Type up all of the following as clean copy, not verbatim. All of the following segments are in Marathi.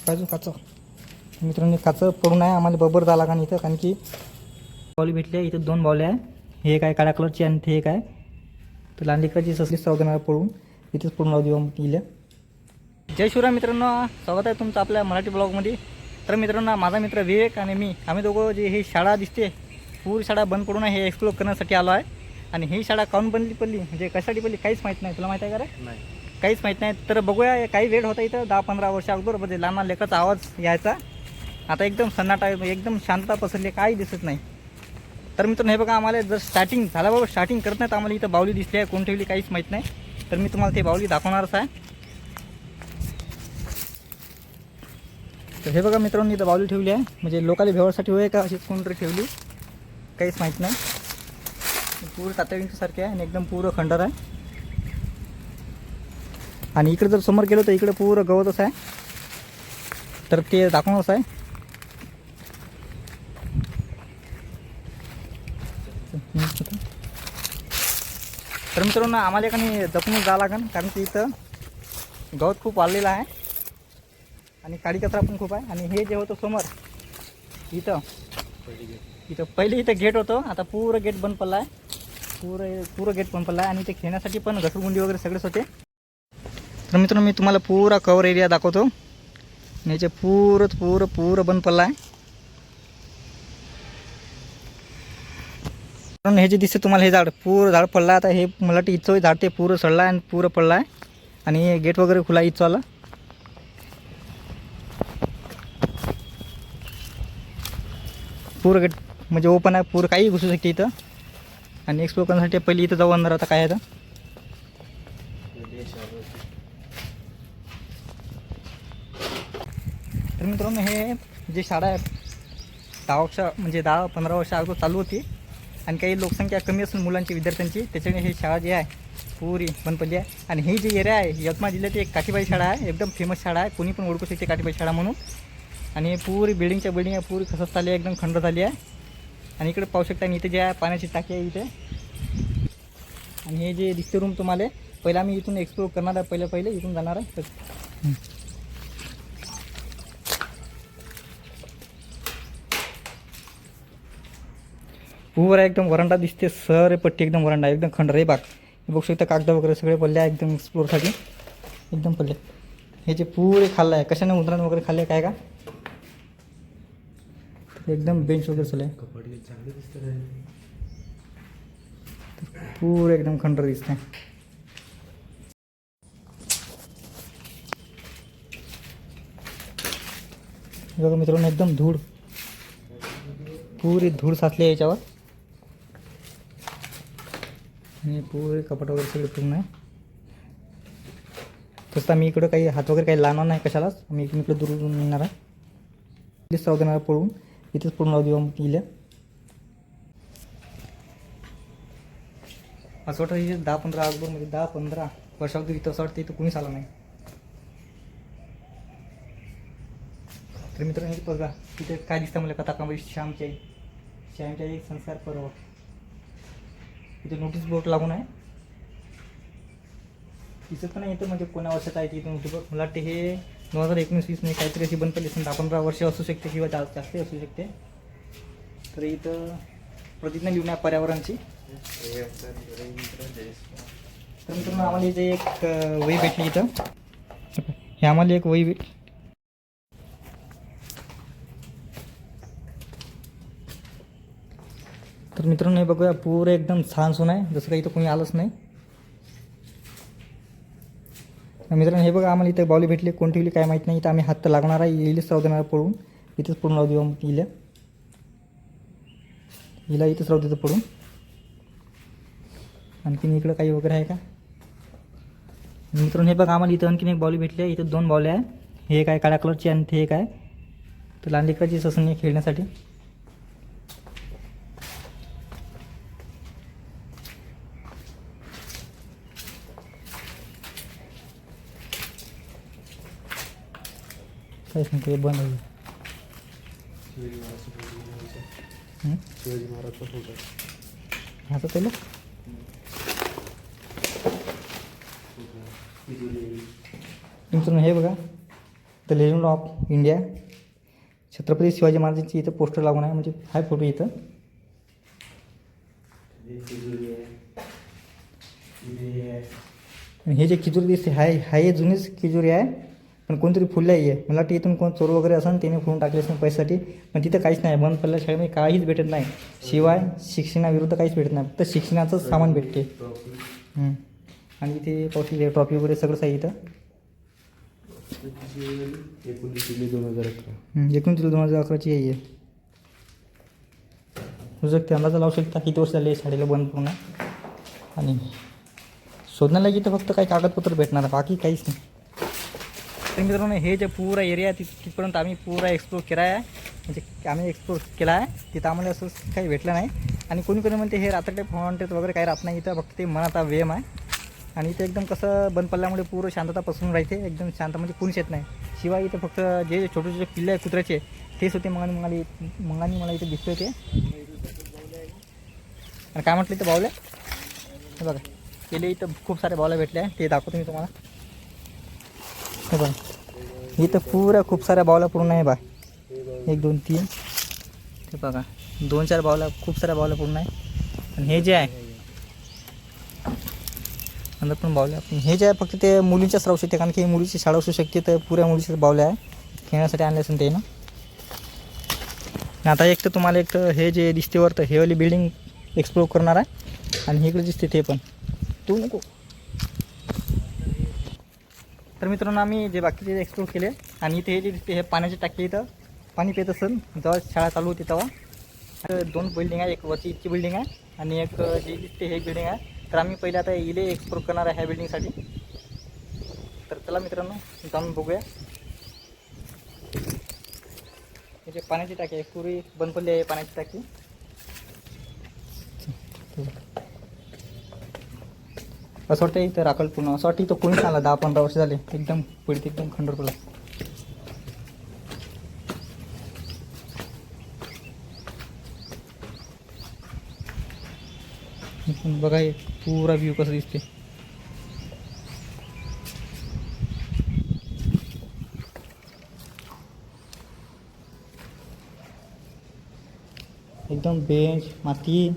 काजू काचं मित्रांनो, काचं पडून आहे. आम्हाला बरोबर झाला लागण इथं, कारण की बावली भेटली आहे. इथं 2 बावल्या आहे. हे एक आहे काळ्या कलरची आणि ते एक आहे. तर लहान लेकराची ससली सावधानाला पडून इथेच पडून लावू देऊ गेल्या. जय शिवराय मित्रांनो, स्वागत आहे तुमचं आपल्या मराठी ब्लॉगमध्ये. तर मित्रांनो, माझा मित्र विवेक आणि मी आम्ही दोघं जे ही शाळा दिसते पूर्ण शाळा बंद पडून हे एक्सप्लोर करण्यासाठी आलो आहे. आणि ही शाळा काऊन पडली म्हणजे कशासाठी पडली काहीच माहीत नाही. तुला माहीत आहे का रे? नाही, काहीच माहीत नाही. तर बघूया, काही वेळ होता इथं 10-15 वर्ष अगोदर म्हणजे लहान लेकराचा आवाज यायचा. आता एकदम सन्नाटा, एकदम शांतता पसरली, काही दिसत नाही. तर मित्रांनो, हे बघा, आम्हाला जर स्टार्टिंग झाला बाबा, स्टार्टिंग करत नाहीत आम्हाला इथं बावली दिसली आहे. कोण ठेवली काहीच माहीत नाही. तर मी तुम्हाला ते बावली दाखवणारच आहे. तर हे बघा मित्रांनो, इथं बावली ठेवली आहे. म्हणजे लोकांना भेवसाठी होय का अशीच कोणतरी ठेवली काहीच माहीत नाही. पूर्ण तातडीसारखे आहे आणि एकदम पूर्ण खंडर आहे. आणि इकडे जर समोर गेलो तर इकडे पूर्ण गवतच आहे. तर ते दाखवणारच आहे. तर मित्रांनो, आम्हाला एखादी जपून जावं लागेल, कारण की इथं गवत खूप वाढलेलं आहे आणि काडी कचरा पण खूप आहे. आणि हे जे होतं समोर इथं पहिले इथं गेट होतं. आता पूर्ण गेट बंद पडला आहे. पूर्ण गेट बंद पडला आहे. आणि ते खेळण्यासाठी पण घसरगुंडी वगैरे सगळेच होते. तर मित्रांनो, मी तुम्हाला पूरा कवर एरिया दाखवतो. आणि याचे पूर्ण बंद पडला आहे. म्हणून हे जे दिसते तुम्हाला, हे झाड पूर्ण झाड पडला. आता हे मला वाटतं इथं झाड ते पूर्ण सडला आहे आणि पूर्ण पडला आहे. आणि गेट वगैरे खुला इथं आला. पूर्ण गेट म्हणजे ओपन आहे, पूर्ण काही घुसू शकते इथं. आणि एक्सप्लोर करण्यासाठी पहिले इथं जाऊ अंदर. आता काय आहे तर मित्रांनो, हे जे शाळा आहे 10-15 वर्ष अगोदर चालू होती. आणि काही लोकसंख्या कमी असून मुलांची, विद्यार्थ्यांची, त्याच्याने ही शाळा जी आहे पुरी बंद पडली आहे. आणि ही जी एरिया आहे यवतमाळ जिल्ह्यात एक काठीबाई शाळा आहे. एकदम फेमस शाळा आहे, कोणी पण ओळखू शकते काठीबाई शाळा म्हणून. आणि पुरी बिल्डिंग आहे, पुरी खसत चालली आहे, एकदम खंड झाली आहे. आणि इकडे पाहू शकता, आणि इथे जे आहे पाण्याची टाकी आहे इथे. आणि हे जे दिसते रूम तुम्हाला, पहिला आम्ही इथून एक्सप्लोर करणार आहे. पहिले इथून जाणार आहे. पूर्ण एकदम वरांडा दिसते, सर पट्टी एकदम वरांडा, एकदम खंडर. हे बाग बघू शकता, कागद वगैरे सगळे पडले आहे एकदम एक्सप्लोरसाठी, एकदम पडले. हे जे पुरे खाल्लं आहे, कशाने उंदराने वगैरे खाल्ले काय का, एकदम बेंच वगैरे चालू आहे. पूर्ण एकदम खंडर दिसत आहे. बघा मित्रांनो, एकदम धूळ, पुरी धूळ साचली आहे याच्यावर. आणि पुरे कपाट वगैरे सगळे पूर्ण आहे. तसं आम्ही इकडं काही हात वगैरे काही लावणार नाही कशालाच. आम्ही इकडे दूर निघणार आहे. प्लीज सावधानाला पळून इथेच पूर्ण लावू देऊ गेल्या. असं वाटतं इथे 10-15 अगोदर, म्हणजे 10-15 वर्ष अगोदर इथं असं वाटतं इथं कुणीच आलं नाही. तर मित्रांनो, हे बघा तिथे काय दिसतं मला, कथाकामध्ये श्यामची आई संस्कार पर्व. इथे नोटीस बोर्ड लागून आहे. दिसत पण नाही इथं म्हणजे कोणा वर्षाचं आहे इथं नोटीस बोर्ड. मला वाटते हे 2019-20 मध्ये काहीतरी अशी बंद पडली असेल. 10-15 वर्ष असू शकते किंवा जास्त असू शकते. तर इथं प्रतिज्ञा लिहून आहे पर्यावरणाची. तर मित्रांनो, आम्हाला इथे एक वही भेटली. इथं हे आम्हाला एक वही भेटली. तर मित्रांनो, हे बघूया, पूर्ण एकदम छान सोन आहे, जसं काही इथं कोणी आलंच नाही. मित्रांनो, हे बघा, आम्हाला इथं बावली भेटली, कोण ठेवली काय माहीत नाही. इथं आम्ही हात तर लागणार आहे, येईलच राहू देणार पडून. इथंच पडून राहू देऊ हिला इथंच राहू देतं पडून. आणखीन इकडं काही वगैरे आहे का मित्रांनो? हे बघा, आम्हाला इथं आणखीन एक बावली भेटली आहे. इथं 2 बावल्या आहे. हे एक आहे काळ्या कलरची आणि ते एक आहे तर लहान लेकराची ससनी खेळण्यासाठी. काहीच नाही, ते बंद होईल. शिवाजी महाराजचा फोटो ह्याचं पहिलं मित्रांनो, हे बघा, the legend of India, Chhatrapati Shivaji महाराजांची इथं पोस्टर लागून आहे, म्हणजे हाय फोटो इथं. आणि हे जे खिजुरी दिसते हे जुनीच खिजुरी आहे, पण कोणतरी फुलल्याही आहे. मला वाटतं इथून कोण चोर वगैरे असेल त्याने फुलून टाकले असेल पैशासाठी, पण तिथं काहीच नाही. बंद पडल्या शाळेमध्ये काहीच भेटत नाही, शिवाय शिक्षणाविरुद्ध काहीच भेटत नाही, फक्त शिक्षणाचंच सामान भेटते. आणि इथे पावशी ट्रॉफी वगैरे सगळंच आहे इथं. 19 जुलै 2011. 19 जुलै 2011ची आहे. होऊ शकते, अंदाजा लावू शकता किती वर्ष झाले शाळेला बंद पूर्ण. आणि शोधण्याला इथं फक्त काही कागदपत्र भेटणार, बाकी काहीच नाही. तर मित्रांनो, हे जे पुरा एरिया आहे तिथपर्यंत आम्ही पुरा एक्सप्लोर केला आहे, म्हणजे आम्ही एक्सप्लोर केला आहे. तिथं आम्हाला असं काही भेटलं नाही. आणि कोणी कोणी म्हणते हे रात्री फॉन्टेत वगैरे काही राहत नाही इथं, फक्त ते मनाचा वेम आहे. आणि इथे एकदम कसं बंद पडल्यामुळे पूर्ण शांतता पसरून राहते, एकदम शांत, म्हणजे कोणीच येत नाही. शिवाय इथे फक्त जे छोटे छोटे पिल्ले आहे कुत्र्याचे तेच होते. मंगानी मला इथे दिसतोय ते. आणि काय म्हटलं इथं बावल्या, हे बघा केले इथं खूप सारे बावल्या भेटले आहे, ते दाखवतो मी तुम्हाला. हे बघा इथं पुऱ्या खूप साऱ्या बावल्या पूर्ण आहे बा, 1 2 3, ते बघा 2 4 बावल्या, खूप साऱ्या बावल्या पूर्ण आहे. आणि हे जे आहे अंदर पण बावल्या, हे जे आहे फक्त ते मुलींच्याच राहू शकते, कारण की मुलीची शाळा असू शकते, तर पुऱ्या मुलीच्याच बावल्या आहे, खेळण्यासाठी आणले असेल ते ना. आता एक तर तुम्हाला एक तर हे जे दिसते वर, तर हे वाली बिल्डिंग एक्सप्लोर करणार आहे. आणि इकडे दिसते ते पण, तू नको. तर मित्रांनो, आम्ही जे बाकीचे एक्सप्लोर केले. आणि इथे हे जे दिसते हे पाण्याची टाकी, इथं पाणी पित असेल जेव्हा शाळा चालू होती तेव्हा. 2 बिल्डिंग आहे, एक वरची इथची बिल्डिंग आहे आणि एक जी दिसते हे बिल्डिंग आहे. तर आम्ही पहिले आता इले एक्सप्लोर करणार आहे ह्या बिल्डिंगसाठी. तर चला मित्रांनो जाऊन बघूया. हे जे पाण्याची टाकी आहे, पूर्वी बंद पडली आहे पाण्याची टाकी. असं वाटतं इथं राखल पूर्ण, असं वाटतं इथं कोणीच आला, 10-15 वर्ष झाले, एकदम पडते, एकदम खंडर पडला. बघा हे पुरा व्ह्यू कसं दिसते. एकदम बेंच माती.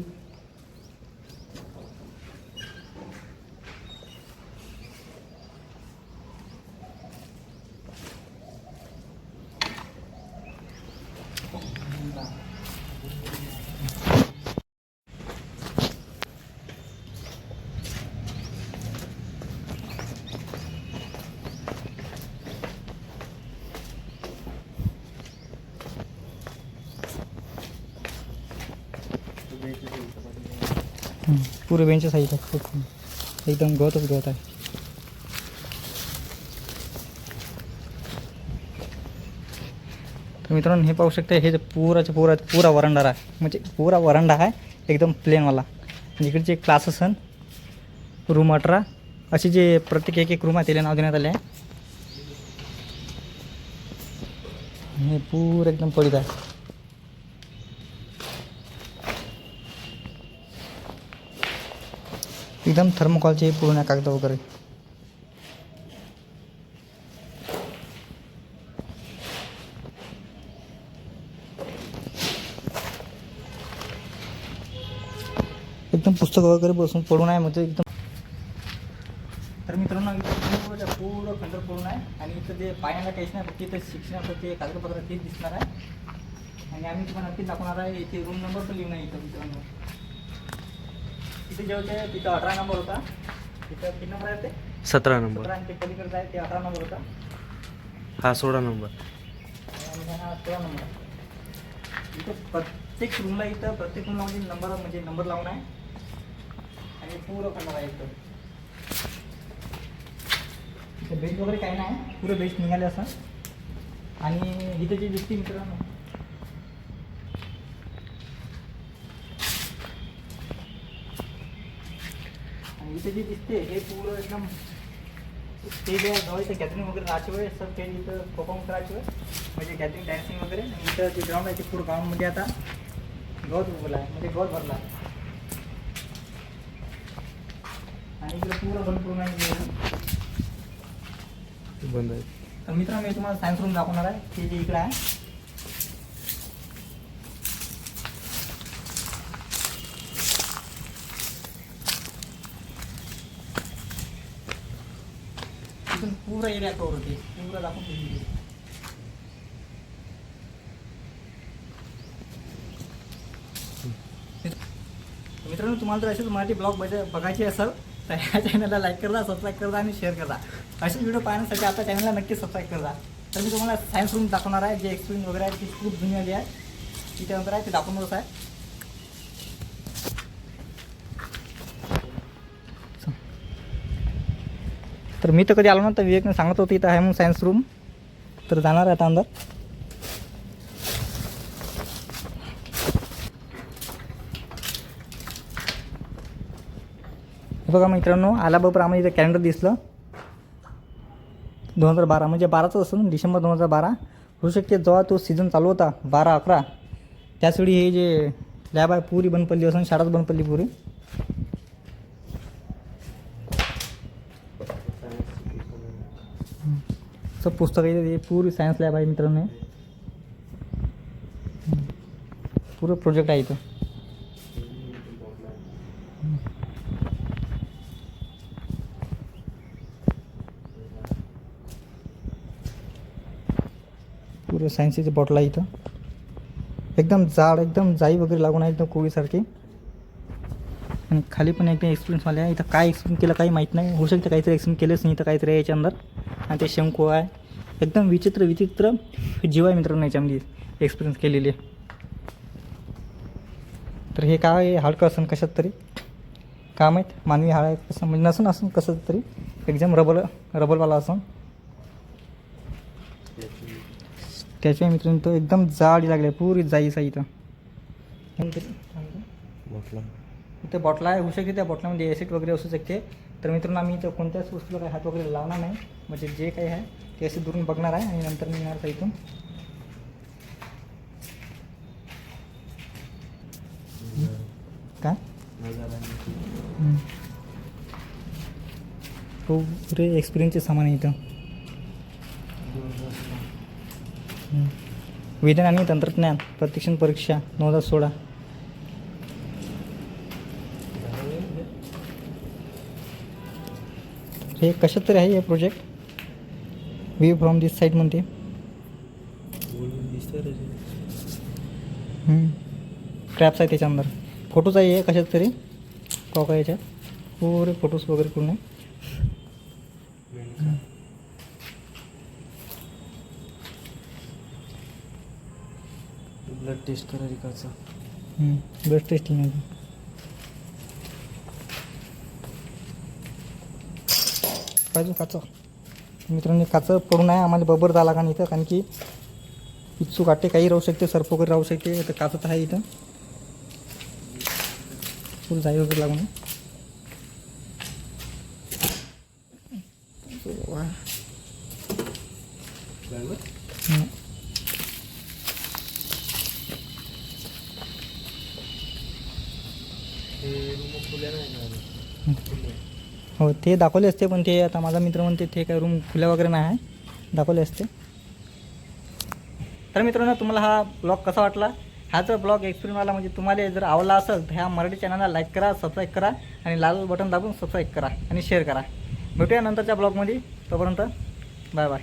पुरे बेंचेस आहे इथं, एकदम गवतच गवत आहे. तर मित्रांनो हे पाहू शकता, हे जे पुरा वरांडा आहे, म्हणजे पुरा वरांडा आहे एकदम प्लेनवाला. आणि इकडचे क्लास असन रूम 18 असे जे प्रत्येक एक रूम आहे त्याला नाव देण्यात आले आहे. हे पुरं एकदम पडीत आहे. एकदम थर्मोकॉलचे पूर्ण कागद वगैरे. एकदम पुस्तक वगैरे बसून पडून आहे, म्हणजे एकदम. तर मित्रांनो इथं पूर्ण खंडर पडून आहे. आणि इथं जे पायाला काहीच नाही, फक्त इथं शिक्षणाचं ते कागदपत्र तेच दिसणार आहे. आणि आम्ही तुम्हाला नक्कीच दाखवणार आहे. इथे रूम नंबर पण लिहून आहे इथं मित्रांनो. इथे जेव्हा तिथं 18 नंबर होता, तिथं किती नंबर आहे ते 17 नंबर. 17 आणि ते पलीकडे आहे ते 18 नंबर होता. हा 16 नंबर. आणि हा 16 नंबर. इथं प्रत्येक रूमला इथं प्रत्येक रूमला म्हणजे नंबर लावून आहे. आणि पूर्ण खंडर आहे इथं. इथं बेंच वगैरे काही नाही, पुरे बेंच निघाले असं. आणि इथं जे दिसते मित्रांनो, आणि इथे जे दिसते हे पूर्ण एकदम स्टेज आहे. जवळ इथं गॅदरिंग वगैरे राहायची वेळ सर ते इथं परफॉर्म करायची वेळ, म्हणजे गॅदरिंग डान्सिंग वगैरे. आणि इथं जे ग्राउंड आहे ते पूर्ण ग्राउंडमध्ये आता गवत उगवला आहे, म्हणजे गवत भरला आहे. आणि इकडे पूर्ण बंद पूर्ण आहे, बंद आहे. तर मित्रांनो मी तुम्हाला सायन्स रूम दाखवणार आहे ते जे इकडे आहे. इथून पूर्ण एरिया कव्हर होते, पूर्ण दाखवून दिली. मित्रांनो तुम्हाला जर असेच मराठी ब्लॉग बघायचे असेल तर ह्या चॅनलला लाईक करा, सबस्क्राईब करा आणि शेअर करा. असे व्हिडिओ पाहण्यासाठी आता चॅनलला नक्की सबस्क्राईब करा. तर मी तुम्हाला सायन्स रूम दाखवणार आहे, जे एक्सपिरियन्स वगैरे आहे ती खूप जुनी आली आहे, तिथे अंतर आहे ते दाखवणारच आहे. तर मी तर कधी आलो ना तर विवेकने सांगत होती इथं आहे म्हणून सायन्स रूम. तर जाणार आहे आता अंदर. बघा मित्रांनो आल्याबरोबर आम्हाला इथं कॅलेंडर दिसलं 2012 म्हणजे 12चं असून डिसेंबर 2012 होऊ शकते. जेव्हा तो सीझन चालू होता 12-11 त्याचवेळी हे जे लॅब आहे पुरी बंद पडली असून शाळाच बंद पडली पुरी. सब पुस्तक आहे, पूरी सायन्स लॅब आहे मित्रांनो. पूरं प्रोजेक्ट आहे इथं. पुरे सायन्सचे बॉटल आहे इथं, एकदम जाड, एकदम जाई वगैरे लागून आहे एकदम कोळीसारखी. आणि खाली पण एकदम एक्सपिरियन्सवाले आहे. इथं काय एक्सपिरियन्स केलं काही माहीत नाही, होऊ शकतं काहीतरी एक्सपिरियन्स केलंच नाही. इथं काहीतरी आहे याच्या अंदर. आणि ते शंकू आहे, एकदम विचित्र विचित्र जीव आहे मित्रांनो याच्यामध्ये एक्सपिरियन्स केलेली. तर हे काय हाडकं असन कशात तरी काय माहीत, मानवी हाड आहे कसं म्हणजे नसून असं कसं तरी एकदम रबलवाला असं त्याच्या मित्रांनो. तो एकदम जाडी लागली पुरी जाईचा इथं. इथं बॉटला आहे, होऊ शकते त्या बॉटलामध्ये ॲसिड वगैरे असू शकते. तर मित्रांनो आम्ही इथं कोणत्याच वस्तूला काही हात वगैरे लावणार नाही, म्हणजे जे काही आहे ते असे दुरून बघणार आहे आणि नंतर निघणार आहे इथून. काय पुरे एक्सपिरियन्सचे सामान आहे इथं. विज्ञान आणि तंत्रज्ञान प्रशिक्षण परीक्षा 2016. हे कशात तरी आहे हे project. View from this side म्हणते. क्रॅप्स आहे त्याच्या अंदर, फोटोज आहे हे कशात तरी कॉक आहे याच्यात पुरे फोटोज वगैरे पूर्ण. ब्लड टेस्ट करायचं. ब्लड टेस्टिंग आहे पाहिजे काचं. मित्रांनो काचं पडून आहे, आम्हाला बबर झाला का इथं, कारण की पिच्चू काटे काही राहू शकते, सर्प वगैरे राहू शकते. तर काचं तर आहे इथं फुल जाई वगैरे लागून. हो ते दाखवले असते, पण ते आता माझा मित्र म्हणते ते काय रूम खुल्या वगैरे नाही आहे, दाखवले असते. तर मित्रांनो तुम्हाला हा ब्लॉग कसा वाटला, हा जर ब्लॉग एक्सपिरियन्सवाला म्हणजे तुम्हाला जर आवडला असेल तर ह्या मराठी चॅनलला लाईक करा, सबस्क्राईब करा आणि लाल बटन दाबून सबस्क्राईब करा आणि शेअर करा. भेटूया नंतरच्या ब्लॉगमध्ये. तोपर्यंत बाय बाय.